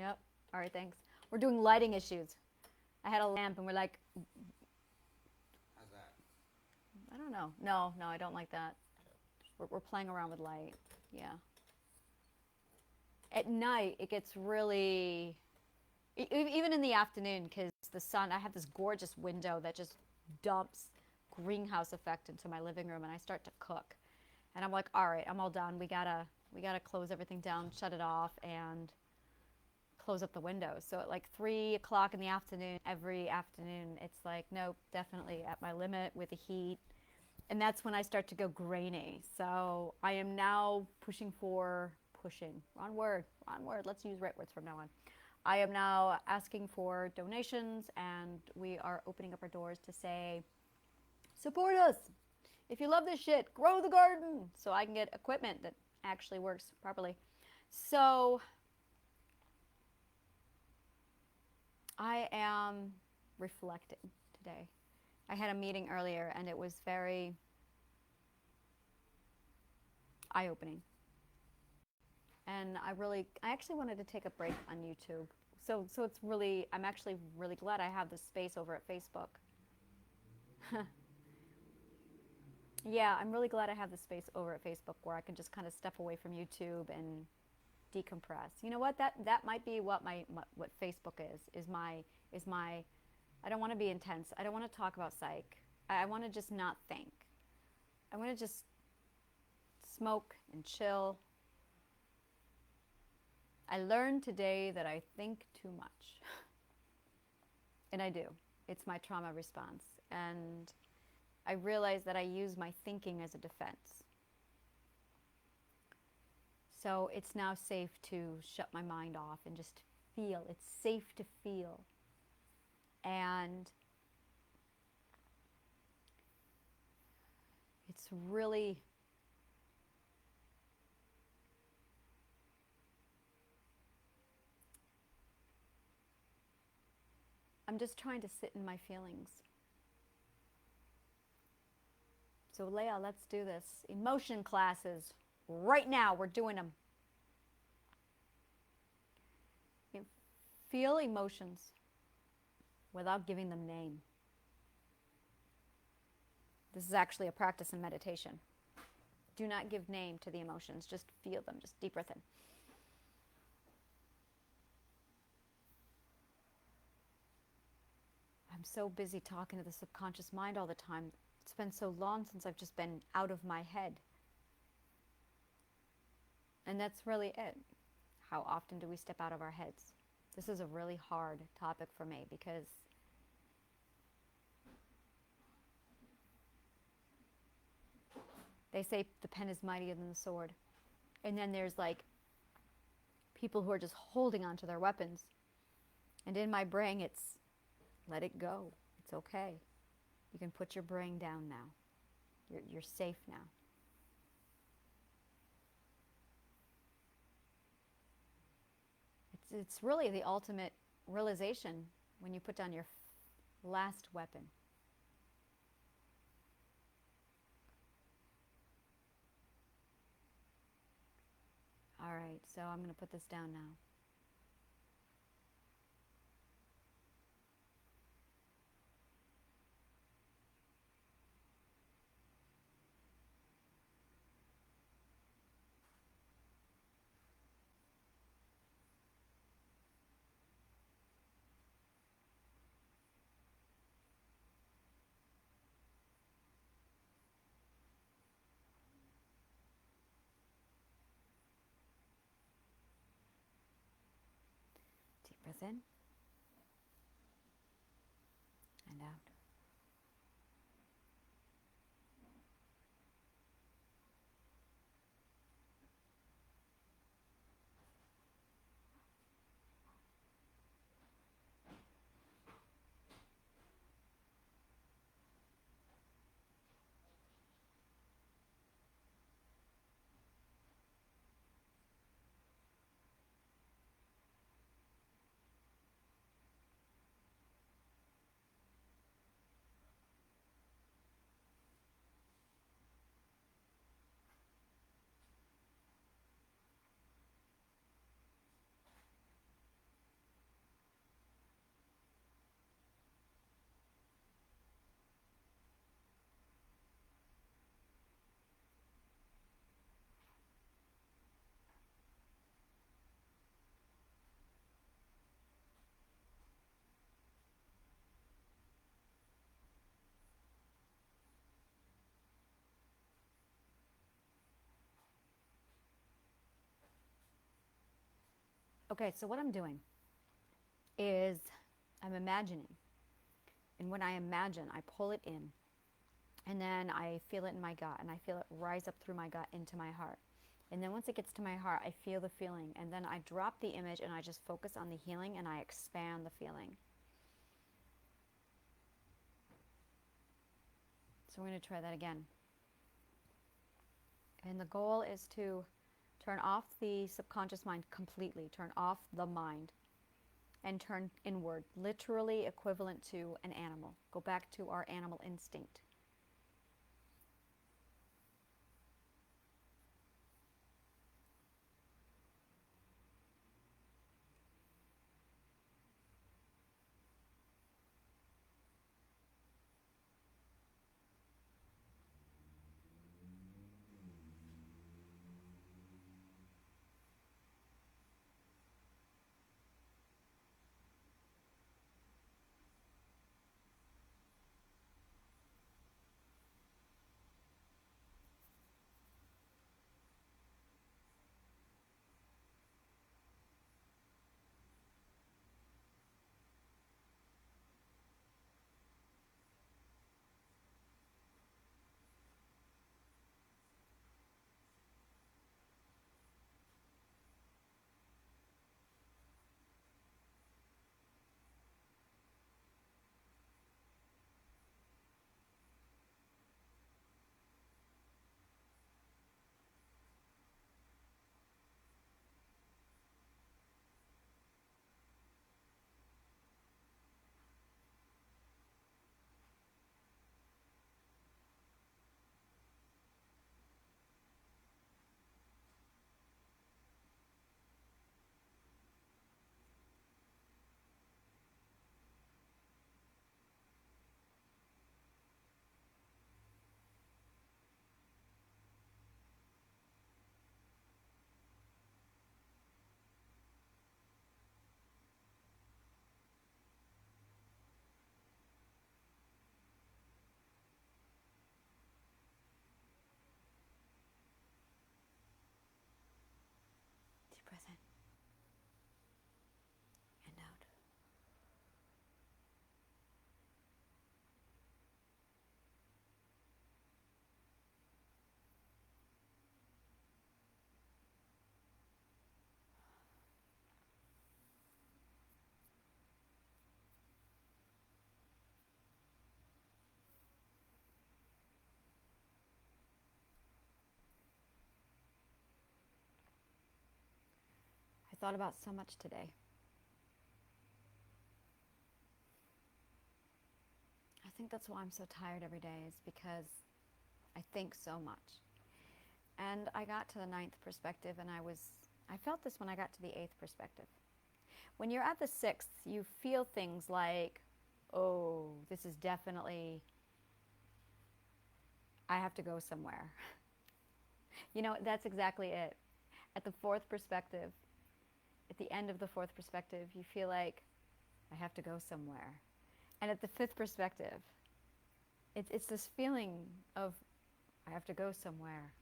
Yep. All right, thanks. We're doing lighting issues. I had a lamp and we're like, How's that? I don't know. No, I don't like that. We're playing around with light. Yeah. At night, it gets really, even in the afternoon, because the sun, I have this gorgeous window that just dumps greenhouse effect into my living room, and I start to cook. And I'm like, all right, I'm all done. We gotta close everything down, shut it off, and close up the windows. So at like 3 o'clock in the afternoon, every afternoon, it's like, nope, definitely at my limit with the heat. And that's when I start to go grainy. So I am now wrong word, let's use right words from now on. I am now asking for donations, and we are opening up our doors to say, support us. If you love this shit, grow the garden so I can get equipment that actually works properly. So I am reflecting today. I had a meeting earlier and it was very eye-opening. And I actually wanted to take a break on YouTube. So I'm actually really glad I have this space over at Facebook. Yeah, I'm really glad I have this space over at Facebook where I can just kind of step away from YouTube and decompress. You know what? That might be what what Facebook is my I don't want to be intense. I don't want to talk about psych. I want to just not think. I want to just smoke and chill. I learned today that I think too much. And I do. It's my trauma response. And I realize that I use my thinking as a defense. So it's now safe to shut my mind off and just feel. It's safe to feel. And it's really, I'm just trying to sit in my feelings. So Leah, let's do this. Emotion classes. Right now, we're doing them. You feel emotions without giving them name. This is actually a practice in meditation. Do not give name to the emotions. Just feel them. Just deep breath in. I'm so busy talking to the subconscious mind all the time. It's been so long since I've just been out of my head. And that's really it. How often do we step out of our heads? This is a really hard topic for me because they say the pen is mightier than the sword. And then there's like people who are just holding onto their weapons. And in my brain, it's let it go. It's okay. You can put your brain down now. You're safe now. It's really the ultimate realization when you put down your last weapon. All right, so I'm going to put this down now. Deep breath in and out. Okay, so what I'm doing is I'm imagining. And when I imagine, I pull it in. And then I feel it in my gut. And I feel it rise up through my gut into my heart. And then once it gets to my heart, I feel the feeling. And then I drop the image and I just focus on the healing and I expand the feeling. So we're going to try that again. And the goal is to turn off the subconscious mind completely. Turn off the mind and turn inward, literally equivalent to an animal. Go back to our animal instinct. Deep breath in and out. I thought about so much today. I think that's why I'm so tired every day, is because I think so much. And I got to the 9th perspective, and I felt this when I got to the 8th perspective. When you're at the 6th, you feel things like, oh, this is definitely, I have to go somewhere. You know, that's exactly it. At the 4th perspective, at the end of the 4th perspective, you feel like, I have to go somewhere. And at the 5th perspective, it's this feeling of, I have to go somewhere.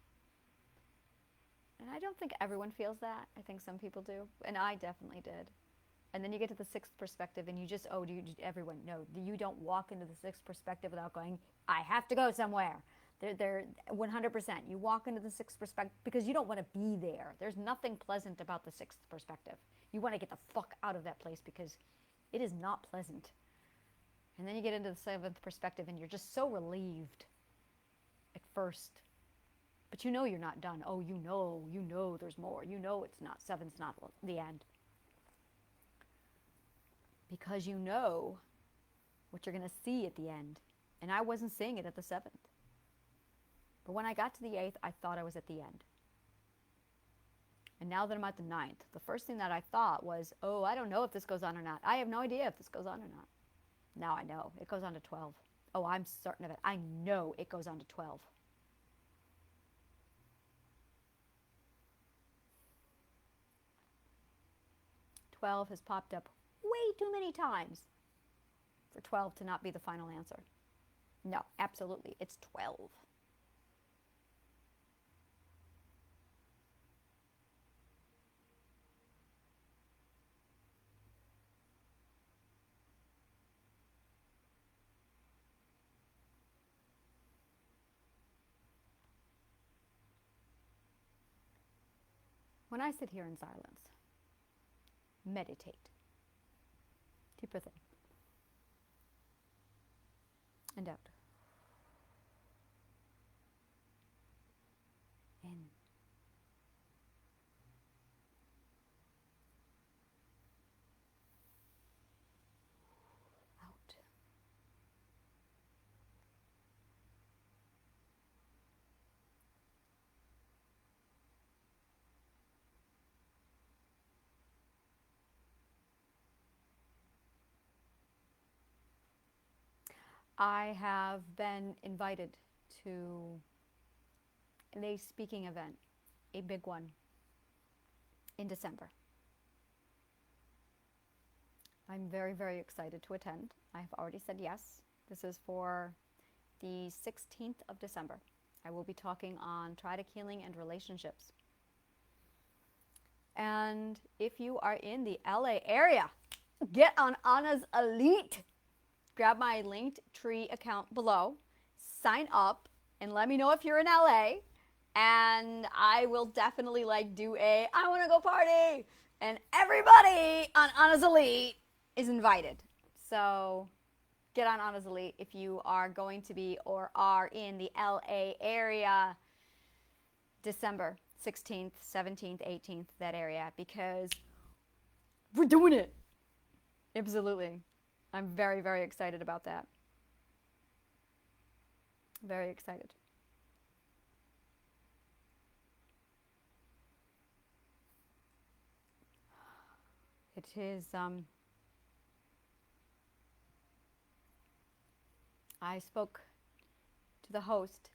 And I don't think everyone feels that. I think some people do. And I definitely did. And then you get to the 6th perspective and you just, everyone, no, you don't walk into the 6th perspective without going, I have to go somewhere. They're 100%. You walk into the 6th perspective because you don't want to be there. There's nothing pleasant about the 6th perspective. You want to get the fuck out of that place because it is not pleasant. And then you get into the 7th perspective and you're just so relieved at first. But you know you're not done. Oh, you know there's more. You know it's not, 7's not the end. Because you know what you're going to see at the end. And I wasn't seeing it at the 7th. But when I got to the 8th, I thought I was at the end. And now that I'm at the 9th, the first thing that I thought was, oh, I don't know if this goes on or not. I have no idea if this goes on or not. Now I know. It goes on to 12. Oh, I'm certain of it. I know it goes on to 12. "12" has popped up way too many times for 12 to not be the final answer. No, absolutely. It's 12. When I sit here in silence, meditate. Deep breath in and out. In. Out. I have been invited to a speaking event, a big one, in December. I'm very, very excited to attend. I've already said yes. This is for the 16th of December. I will be talking on triadic healing and relationships. And if you are in the LA area, get on Anna's Elite. Grab my Linktree account below, sign up, and let me know if you're in LA. And I will definitely do I want to go party. And everybody on Anna's Elite is invited. So get on Anna's Elite if you are going to be or are in the LA area December 16th, 17th, 18th, that area, because we're doing it. Absolutely. I'm very, very excited about that. Very excited. It is, I spoke to the host,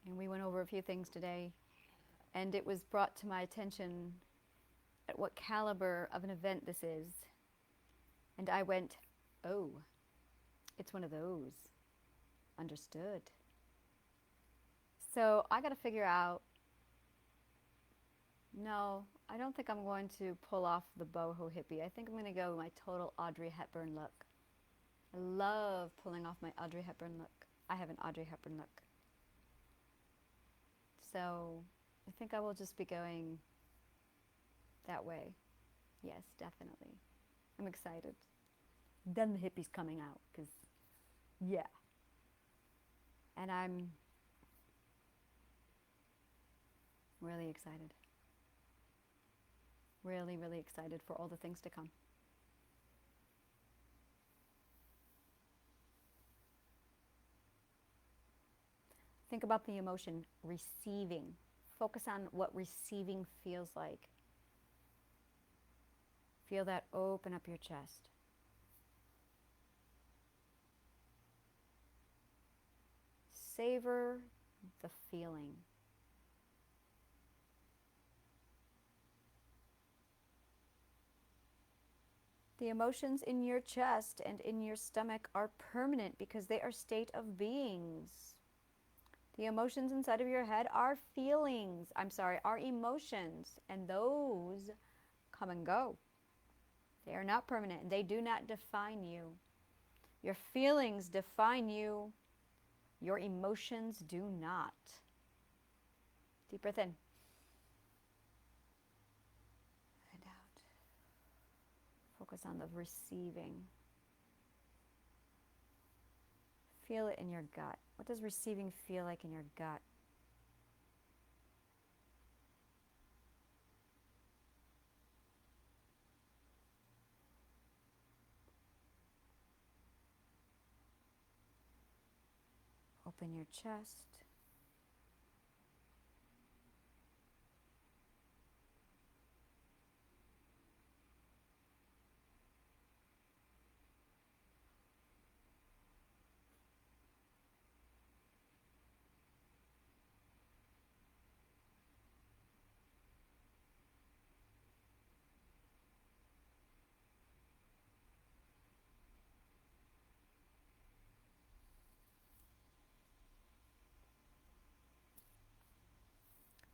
and we went over a few things today, and it was brought to my attention at what caliber of an event this is. And I went, oh, it's one of those. Understood. So I got to figure out, no, I don't think I'm going to pull off the boho hippie. I think I'm going to go my total Audrey Hepburn look. I love pulling off my Audrey Hepburn look. I have an Audrey Hepburn look. So I think I will just be going that way. Yes, definitely. I'm excited. Then the hippie's coming out, because, yeah. And I'm really excited. Really, really excited for all the things to come. Think about the emotion, receiving. Focus on what receiving feels like. Feel that open up your chest. Savor the feeling. The emotions in your chest and in your stomach are permanent because they are state of beings. The emotions inside of your head are feelings. Are emotions. And those come and go. They are not permanent, and they do not define you. Your feelings define you. Your emotions do not. Deep breath in. And out. Focus on the receiving. Feel it in your gut. What does receiving feel like in your gut? Open your chest.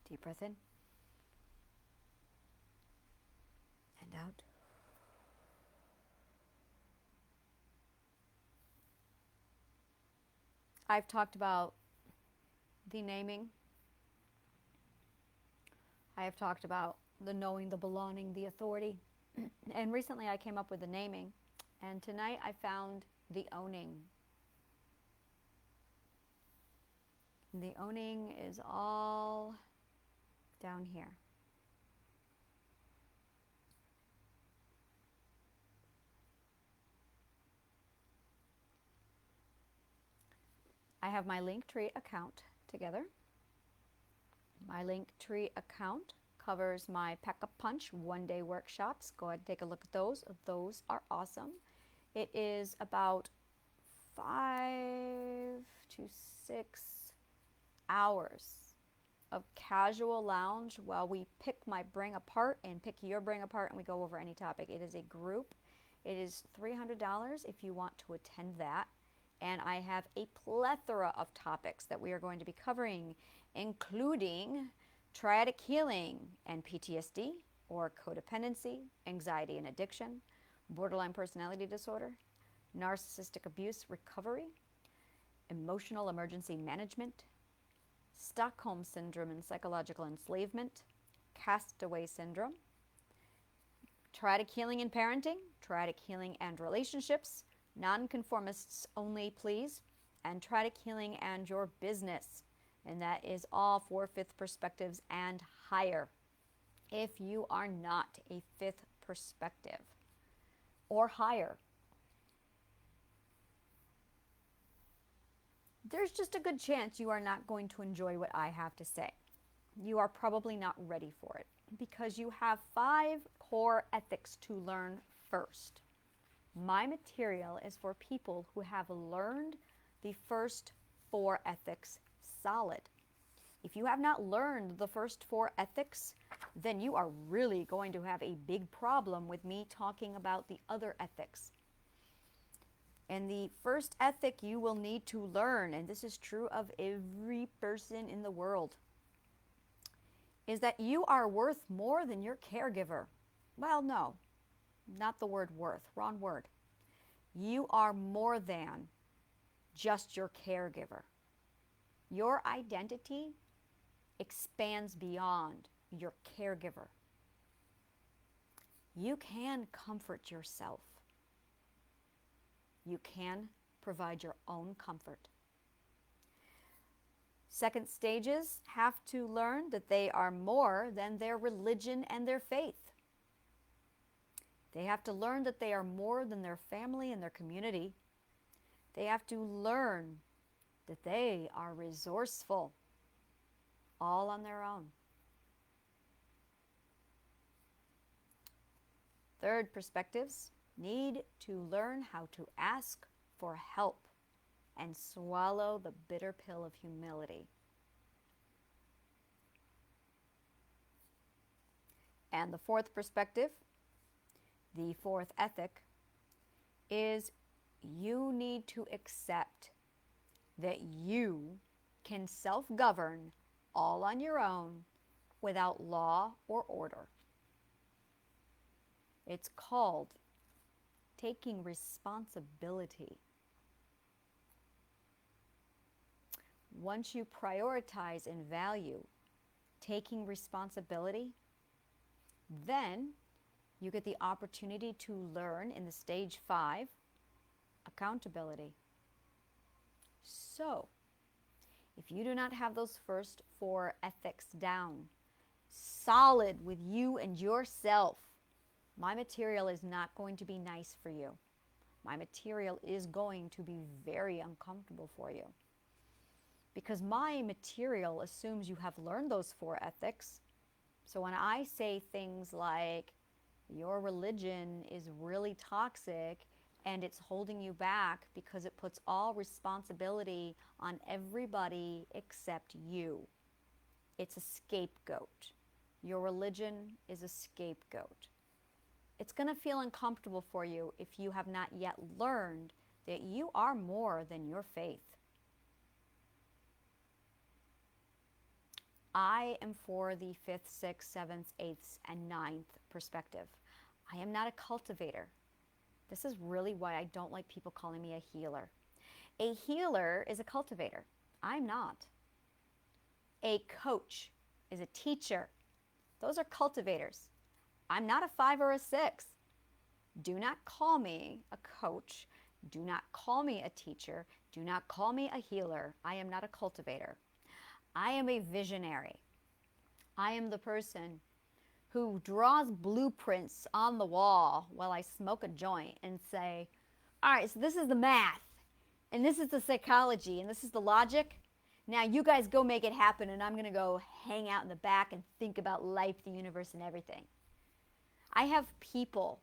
Deep breath in and out. I've talked about the naming. I have talked about the knowing, the belonging, the authority. And recently I came up with the naming. And tonight I found the owning. And the owning is all down here. I have my Linktree account together. My Linktree account covers my Pack-a-Punch one-day workshops. Go ahead and take a look at those. Those are awesome. It is about 5 to 6 hours of casual lounge while we pick my brain apart and pick your brain apart, and we go over any topic. It is a group. It is $300 if you want to attend that. And I have a plethora of topics that we are going to be covering, including triadic healing and PTSD, or codependency, anxiety and addiction, borderline personality disorder, narcissistic abuse recovery, emotional emergency management, Stockholm syndrome and psychological enslavement, castaway syndrome, triadic healing and parenting, triadic healing and relationships, nonconformists only please, and triadic healing and your business. And that is all for fifth perspectives and higher. If you are not a fifth perspective or higher, there's just a good chance you are not going to enjoy what I have to say. You are probably not ready for it because you have 5 core ethics to learn first. My material is for people who have learned the first 4 ethics solid. If you have not learned the first 4 ethics, then you are really going to have a big problem with me talking about the other ethics. And the first ethic you will need to learn, and this is true of every person in the world, is that you are worth more than your caregiver. Well, no, not the word worth, wrong word. You are more than just your caregiver. Your identity expands beyond your caregiver. You can comfort yourself. You can provide your own comfort. Second stages have to learn that they are more than their religion and their faith. They have to learn that they are more than their family and their community. They have to learn that they are resourceful, all on their own. Third perspectives need to learn how to ask for help and swallow the bitter pill of humility. And the fourth perspective, the fourth ethic, is you need to accept that you can self-govern all on your own without law or order. It's called taking responsibility. Once you prioritize and value taking responsibility, then you get the opportunity to learn in the stage 5, accountability. So, if you do not have those first 4 ethics down, solid with you and yourself, my material is not going to be nice for you. My material is going to be very uncomfortable for you. Because my material assumes you have learned those 4 ethics. So when I say things like, your religion is really toxic and it's holding you back because it puts all responsibility on everybody except you. It's a scapegoat. Your religion is a scapegoat. It's going to feel uncomfortable for you if you have not yet learned that you are more than your faith. I am for the 5th, 6th, 7th, 8th, and 9th perspective. I am not a cultivator. This is really why I don't like people calling me a healer. A healer is a cultivator. I'm not. A coach is a teacher. Those are cultivators. I'm not a 5 or a 6. Do not call me a coach. Do not call me a teacher. Do not call me a healer. I am not a cultivator. I am a visionary. I am the person who draws blueprints on the wall while I smoke a joint and say, all right, so this is the math, and this is the psychology, and this is the logic. Now you guys go make it happen, and I'm going to go hang out in the back and think about life, the universe, and everything. I have people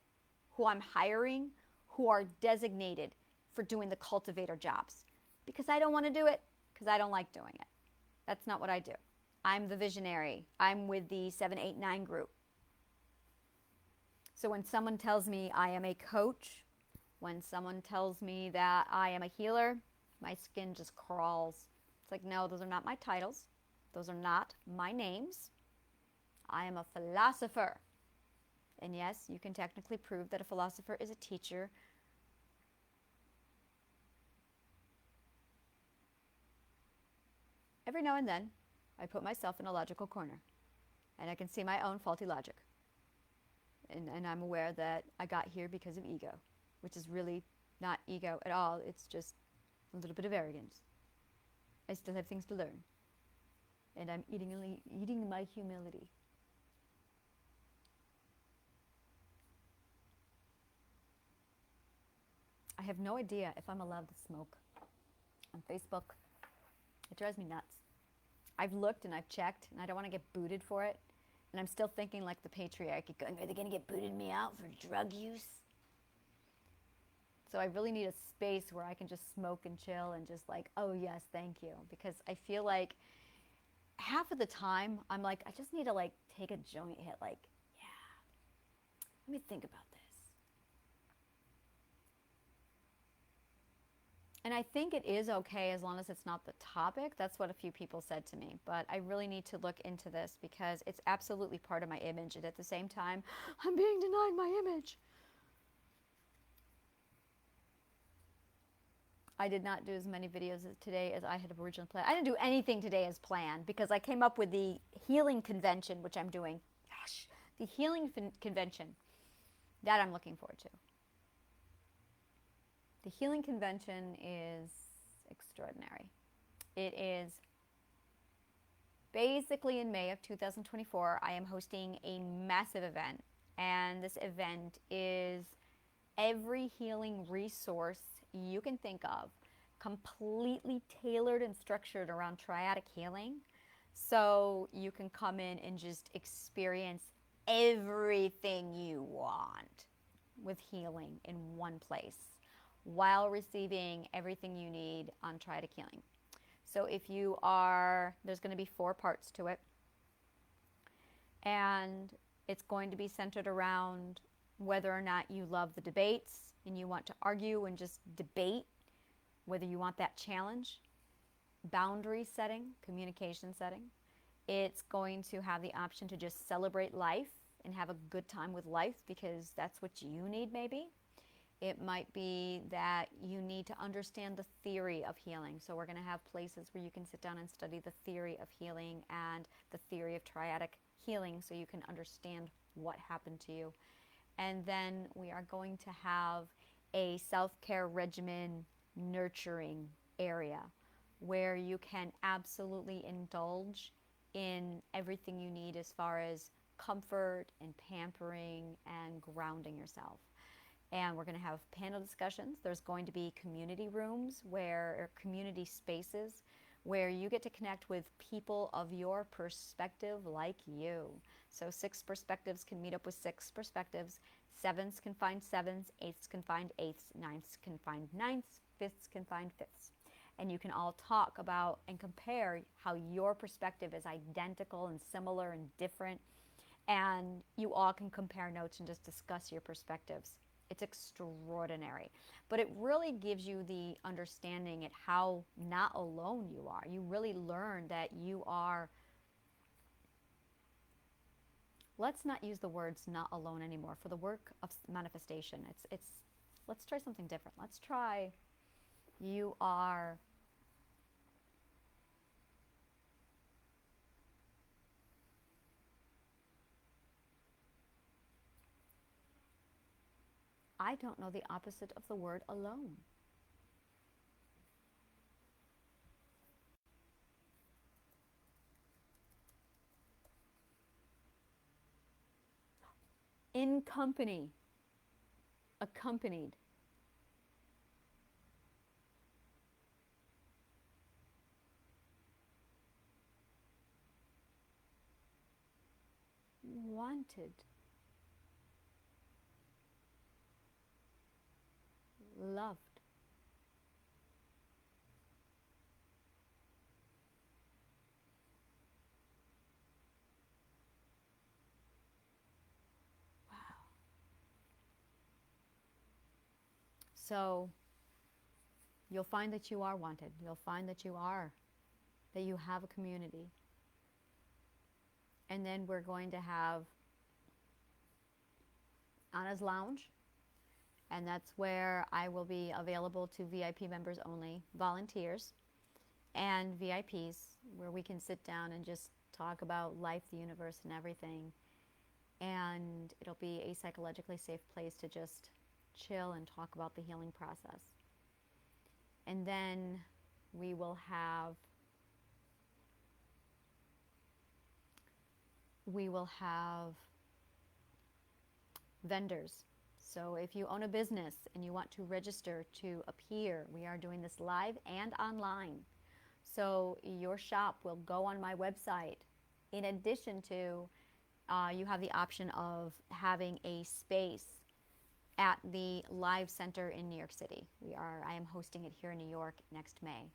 who I'm hiring who are designated for doing the cultivator jobs because I don't want to do it because I don't like doing it. That's not what I do. I'm the visionary. I'm with the 789 group. So when someone tells me I am a coach, when someone tells me that I am a healer, my skin just crawls. It's like, no, those are not my titles. Those are not my names. I am a philosopher. And yes, you can technically prove that a philosopher is a teacher. Every now and then, I put myself in a logical corner, and I can see my own faulty logic. And I'm aware that I got here because of ego, which is really not ego at all. It's just a little bit of arrogance. I still have things to learn, and I'm eating my humility. I have no idea if I'm allowed to smoke on Facebook. It drives me nuts. I've looked and I've checked, and I don't want to get booted for it. And I'm still thinking like the patriarchy, going, are they going to get booted me out for drug use? So I really need a space where I can just smoke and chill and just like, oh yes, thank you. Because I feel like half of the time I'm like, I just need to like take a joint hit, like, yeah, let me think about this. And I think it is okay as long as it's not the topic. That's what a few people said to me. But I really need to look into this because it's absolutely part of my image. And at the same time, I'm being denied my image. I did not do as many videos today as I had originally planned. I didn't do anything today as planned because I came up with the healing convention, which I'm doing. Gosh, the healing convention that I'm looking forward to. The healing convention is extraordinary. It is basically in May of 2024. I am hosting a massive event, and this event is every healing resource you can think of, completely tailored and structured around triadic healing. So you can come in and just experience everything you want with healing in one place, while receiving everything you need on Triadic healing. So if you are, there's going to be 4 parts to it. And it's going to be centered around whether or not you love the debates and you want to argue and just debate, whether you want that challenge, boundary setting, communication setting. It's going to have the option to just celebrate life and have a good time with life because that's what you need maybe. It might be that you need to understand the theory of healing. So we're going to have places where you can sit down and study the theory of healing and the theory of triadic healing so you can understand what happened to you. And then we are going to have a self-care regimen nurturing area where you can absolutely indulge in everything you need as far as comfort and pampering and grounding yourself. And we're going to have panel discussions. There's going to be community rooms or community spaces where you get to connect with people of your perspective like you. So 6 perspectives can meet up with 6 perspectives. 7s can find 7s, 8s can find 8s, 9s can find 9s, 5ths can find 5ths. And you can all talk about and compare how your perspective is identical and similar and different. And you all can compare notes and just discuss your perspectives. It's extraordinary. But it really gives you the understanding at how not alone you are. You really learn that you are, let's not use the words not alone anymore for the work of manifestation. Let's try something different. Let's try you are I don't know the opposite of the word alone. In company, accompanied. Wanted. Loved. Wow. So you'll find that you are wanted. You'll find that you have a community. And then we're going to have Anna's Lounge. And that's where I will be available to VIP members only, volunteers, and VIPs, where we can sit down and just talk about life, the universe, and everything. And it'll be a psychologically safe place to just chill and talk about the healing process. And then we will have vendors. So if you own a business and you want to register to appear, we are doing this live and online. So your shop will go on my website. In addition to, you have the option of having a space at the Live Center in New York City. I am hosting it here in New York next May.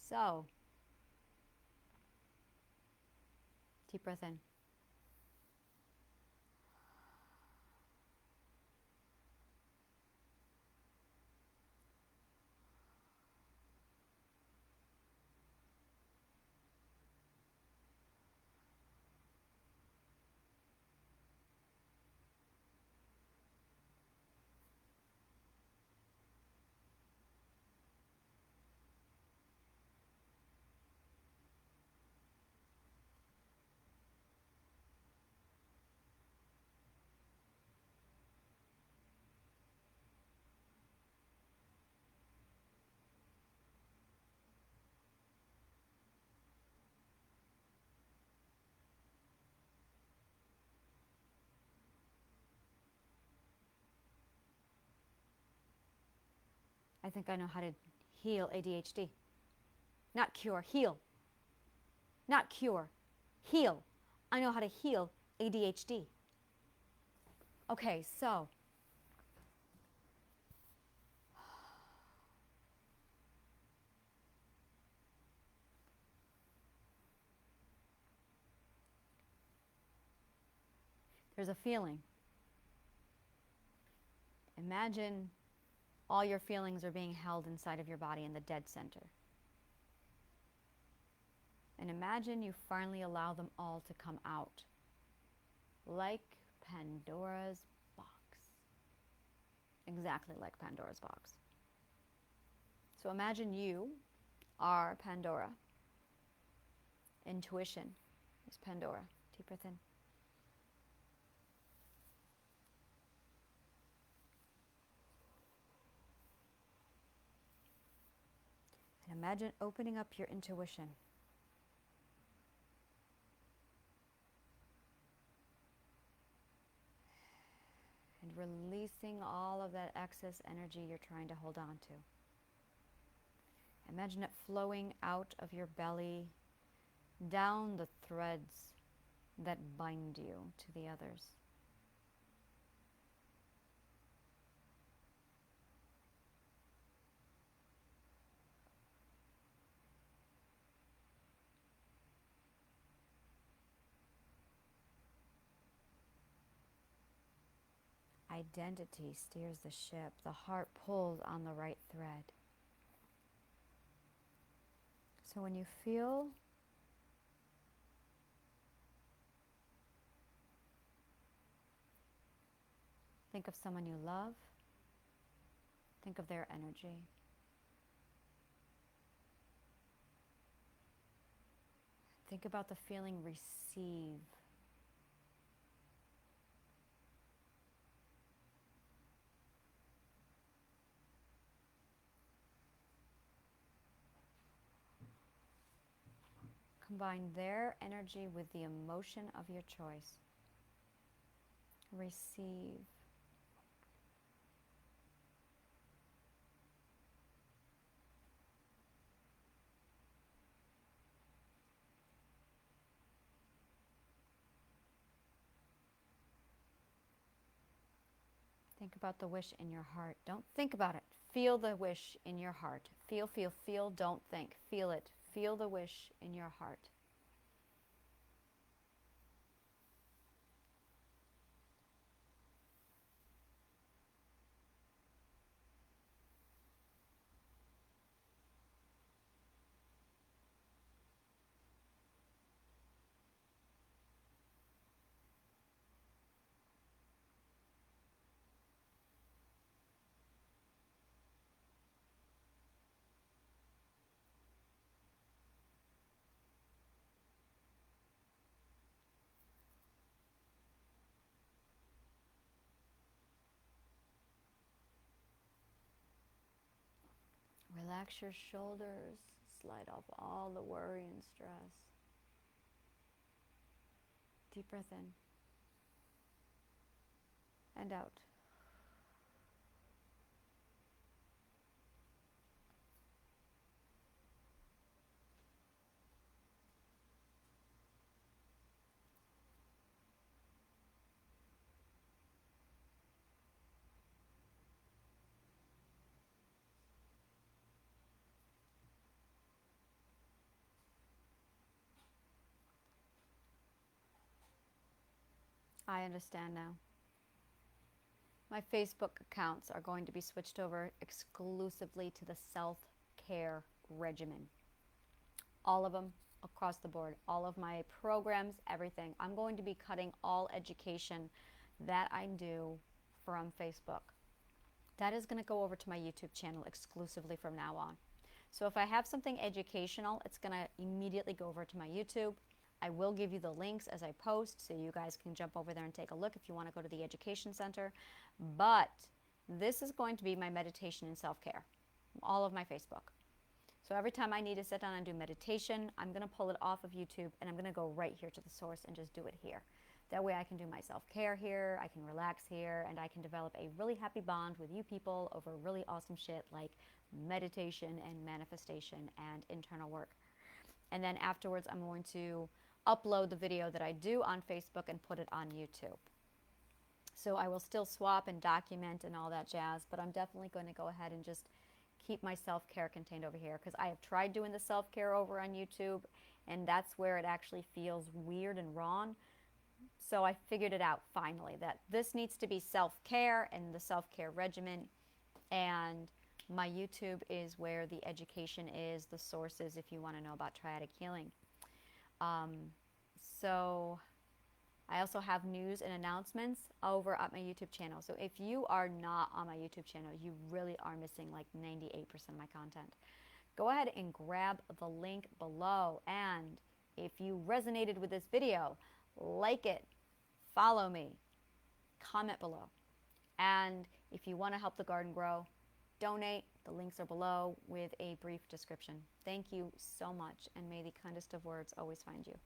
So, deep breath in. I think I know how to heal ADHD. Not cure, heal. Not cure, heal. I know how to heal ADHD. Okay, so there's a feeling. Imagine all your feelings are being held inside of your body in the dead center. And imagine you finally allow them all to come out, like Pandora's box. Exactly like Pandora's box. So imagine you are Pandora. Intuition is Pandora. Deep breath in. And imagine opening up your intuition. And releasing all of that excess energy you're trying to hold on to. Imagine it flowing out of your belly, down the threads that bind you to the others. Identity steers the ship. The heart pulls on the right thread. So when you feel think of someone you love, think of their energy. Think about the feeling receive. Combine their energy with the emotion of your choice. Receive. Think about the wish in your heart. Don't think about it. Feel the wish in your heart. Feel, feel, feel. Don't think. Feel it. Feel the wish in your heart. Relax your shoulders. Slide off all the worry and stress. Deep breath in and out. I understand now. My Facebook accounts are going to be switched over exclusively to the self-care regimen. All of them across the board, all of my programs, everything. I'm going to be cutting all education that I do from Facebook. That is going to go over to my YouTube channel exclusively from now on. So if I have something educational, it's going to immediately go over to my YouTube. I will give you the links as I post so you guys can jump over there and take a look if you want to go to the Education Center. But this is going to be my meditation and self-care, all of my Facebook. So every time I need to sit down and do meditation, I'm going to pull it off of YouTube and I'm going to go right here to the source and just do it here. That way I can do my self-care here, I can relax here, and I can develop a really happy bond with you people over really awesome shit like meditation and manifestation and internal work. And then afterwards, I'm going to upload the video that I do on Facebook and put it on YouTube. So I will still swap and document and all that jazz, but I'm definitely going to go ahead and just keep my self-care contained over here because I have tried doing the self-care over on YouTube and that's where it actually feels weird and wrong. So I figured it out finally that this needs to be self-care and the self-care regimen, and my YouTube is where the education is, the sources if you want to know about triadic healing. So I also have news and announcements over at my YouTube channel. So if you are not on my YouTube channel, you really are missing like 98% of my content. Go ahead and grab the link below. And if you resonated with this video, like it, follow me, comment below. And if you want to help the garden grow, donate. The links are below with a brief description. Thank you so much, and may the kindest of words always find you.